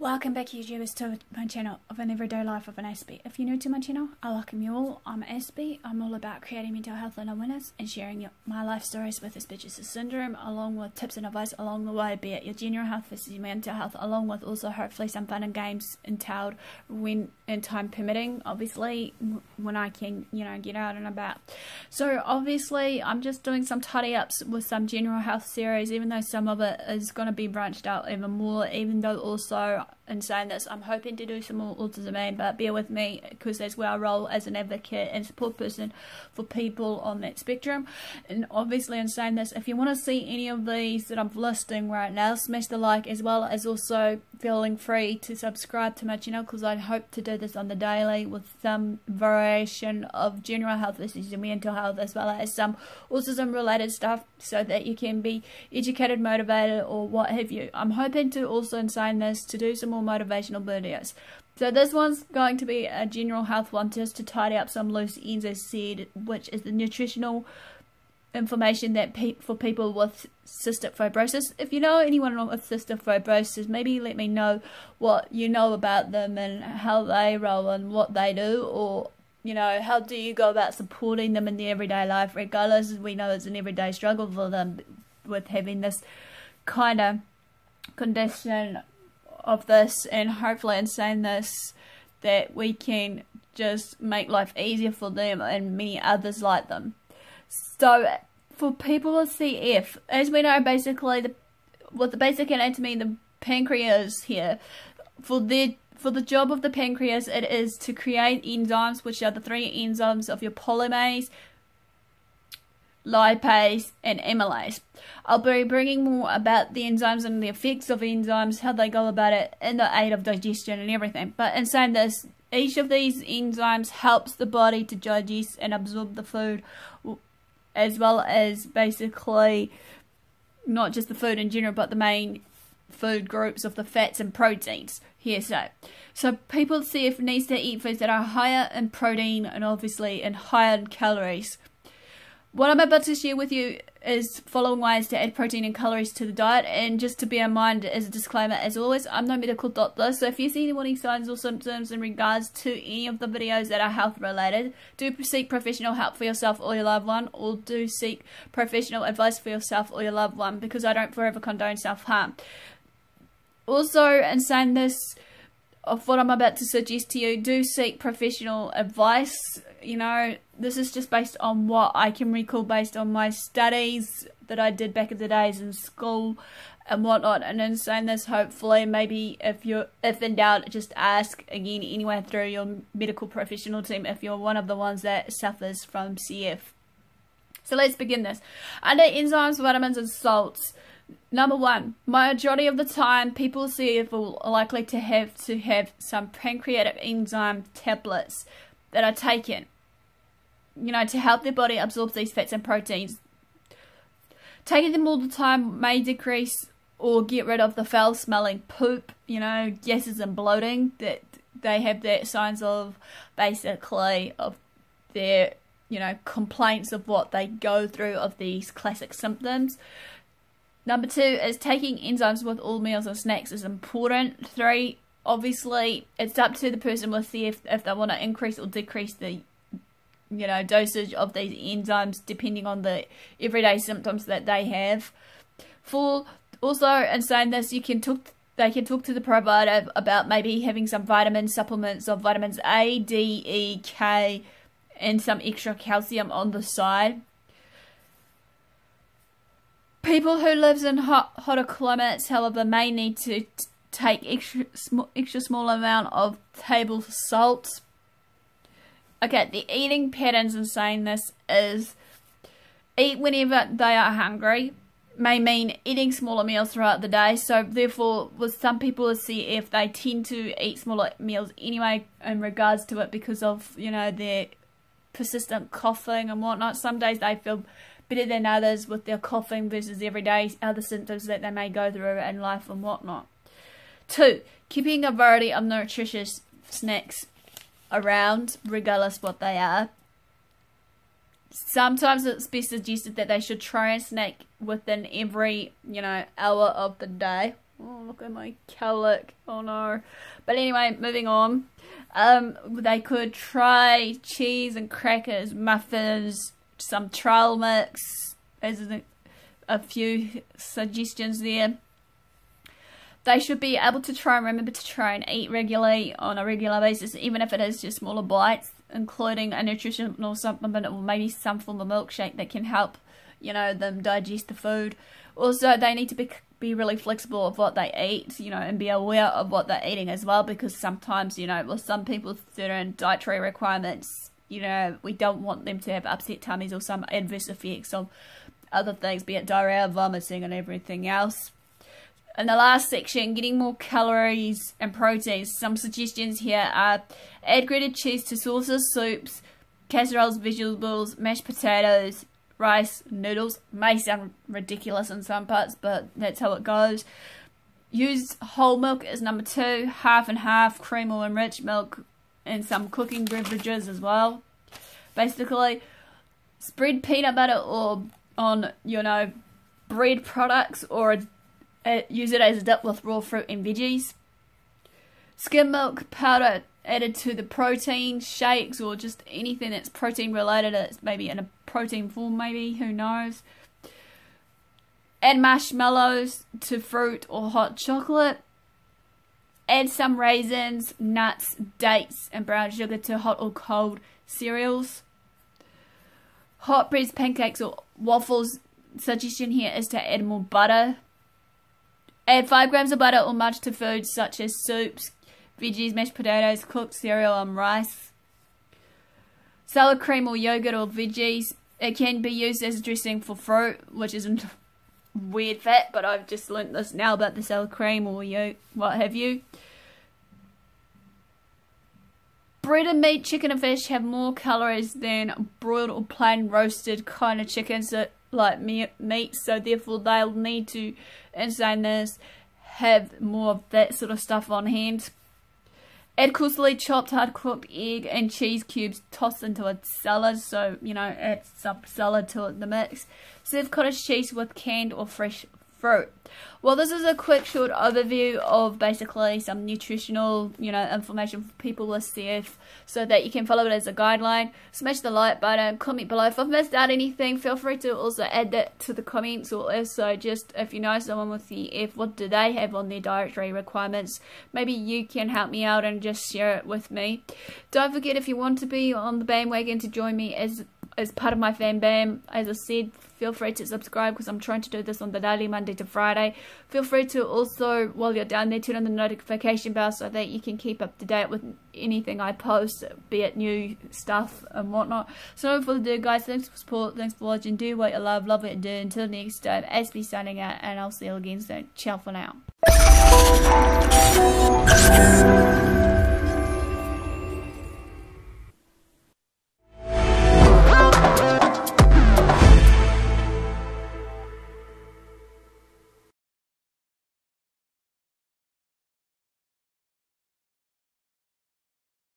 Welcome back, YouTubers, to my channel of an everyday life of an Aspie. If you're new to my channel, I welcome you all. I'm Aspie. I'm all about creating mental health and awareness and sharing my life stories with Asperger's syndrome, along with tips and advice along the way, be it your general health versus your mental health, along with also hopefully some fun and games entailed when and time permitting, obviously, when I can, get out and about. So obviously, I'm just doing some tidy ups with some general health series, even though some of it is going to be branched out even more, even though also in saying this, I'm hoping to do some more autism aid, but bear with me because that's where I roll as an advocate and support person for people on that spectrum. And obviously in saying this, if you want to see any of these that I'm listing right now, smash the like, as well as also feeling free to subscribe to my channel, because I hope to do this on the daily with some variation of general health versus mental health, as well as some autism related stuff, so that you can be educated, motivated, or what have you. I'm hoping to also, in saying this, to do some more motivational videos. So this one's going to be a general health one, just to tidy up some loose ends, as said, which is the nutritional information that for people with cystic fibrosis. If you know anyone with cystic fibrosis, maybe let me know what you know about them and how they roll and what they do, or how do you go about supporting them in their everyday life, regardless, as we know it's an everyday struggle for them with having this kind of condition of this. And hopefully in saying this, that we can just make life easier for them and many others like them. So for people with CF, as we know, basically with the basic anatomy, the pancreas here, for the job of the pancreas, it is to create enzymes, which are the three enzymes of your polymerase, lipase, and amylase. I'll be bringing more about the enzymes and the effects of enzymes, how they go about it in the aid of digestion and everything. But in saying this, each of these enzymes helps the body to digest and absorb the food, as well as basically not just the food in general, but the main food groups of the fats and proteins here. So people with CF needs to eat foods that are higher in protein and obviously in higher in calories. What I'm about to share with you is following ways to add protein and calories to the diet. And just to bear in mind, as a disclaimer, as always, I'm no medical doctor, so if you see any warning signs or symptoms in regards to any of the videos that are health related, do seek professional help for yourself or your loved one, or do seek professional advice for yourself or your loved one, because I don't forever condone self-harm. Also, in saying this, of what I'm about to suggest to you, do seek professional advice. This is just based on what I can recall, based on my studies that I did back in the days in school and whatnot. And in saying this, hopefully, maybe if in doubt, just ask again anywhere through your medical professional team if you're one of the ones that suffers from CF. So let's begin this. Under enzymes, vitamins, and salts. Number one, majority of the time, people with CF are likely to have some pancreatic enzyme tablets that are taken, to help their body absorb these fats and proteins. Taking them all the time may decrease or get rid of the foul-smelling poop, gases and bloating that they have, that signs of, basically, of their, complaints of what they go through, of these classic symptoms. Number two is taking enzymes with all meals and snacks is important. Three, obviously, it's up to the person with CF if they want to increase or decrease the, dosage of these enzymes depending on the everyday symptoms that they have. Four, also, in saying this, they can talk to the provider about maybe having some vitamin supplements of vitamins A, D, E, K, and some extra calcium on the side. People who live in hotter climates, however, may need to take extra small amount of table salt. Okay, the eating patterns in saying this is eat whenever they are hungry, may mean eating smaller meals throughout the day. So therefore, with some people with CF, they tend to eat smaller meals anyway in regards to it, because of, their persistent coughing and whatnot. Some days they feel better than others with their coughing versus everyday other symptoms that they may go through in life and whatnot. Two, keeping a variety of nutritious snacks around, regardless what they are. Sometimes it's best suggested that they should try and snack within every, hour of the day. Oh, look at my cowlick. Oh no. But anyway, moving on. They could try cheese and crackers, muffins, some trail mix. There's a few suggestions there. They should be able to try and remember to try and eat regularly on a regular basis, even if it is just smaller bites, including a nutritional supplement or maybe some form of milkshake that can help, you know, them digest the food. Also, they need to be really flexible of what they eat, you know, and be aware of what they're eating as well, because sometimes, you know, with some people with certain dietary requirements, you know, we don't want them to have upset tummies or some adverse effects of other things, be it diarrhea, vomiting and everything else. In the last section, getting more calories and proteins. Some suggestions here are add grated cheese to sauces, soups, casseroles, vegetables, mashed potatoes, rice, noodles. May sound ridiculous in some parts, but that's how it goes. Use whole milk as number 2, half and half, cream or enriched milk, and some cooking beverages as well. Basically, spread peanut butter or on, you know, bread products, or use it as a dip with raw fruit and veggies. Skim milk powder added to the protein shakes, or just anything that's protein related. It's maybe in a protein form, maybe, who knows. Add marshmallows to fruit or hot chocolate. Add some raisins, nuts, dates and brown sugar to hot or cold cereals. Hot breads, pancakes or waffles. Suggestion here is to add more butter. Add 5 grams of butter or much to foods such as soups, veggies, mashed potatoes, cooked cereal and rice. Sour cream or yogurt or veggies. It can be used as a dressing for fruit, which isn't weird fact, but I've just learnt this now about the sour cream or what have you. Bread and meat, chicken and fish have more calories than broiled or plain roasted kind of chickens like meat, so therefore they'll need to, in saying this, have more of that sort of stuff on hand. Add coarsely chopped hard cooked egg and cheese cubes tossed into a salad, so, you know, add some salad to the mix. Serve cottage cheese with canned or fresh fruit. Well, this is a quick short overview of basically some nutritional, you know, information for people with CF, so that you can follow it as a guideline. Smash the like button, comment below. If I've missed out anything, feel free to also add that to the comments, or also just if you know someone with CF, what do they have on their dietary requirements? Maybe you can help me out and just share it with me. Don't forget, if you want to be on the bandwagon to join me as part of my fan bam, as I said, feel free to subscribe, because I'm trying to do this on the daily, Monday to Friday. Feel free to also, while you're down there, turn on the notification bell so that you can keep up to date with anything I post, be it new stuff and whatnot. So no further ado, guys, thanks for support, thanks for watching, do what you love what you do. Until next time, Aspie signing out, and I'll see you again soon. Ciao for now.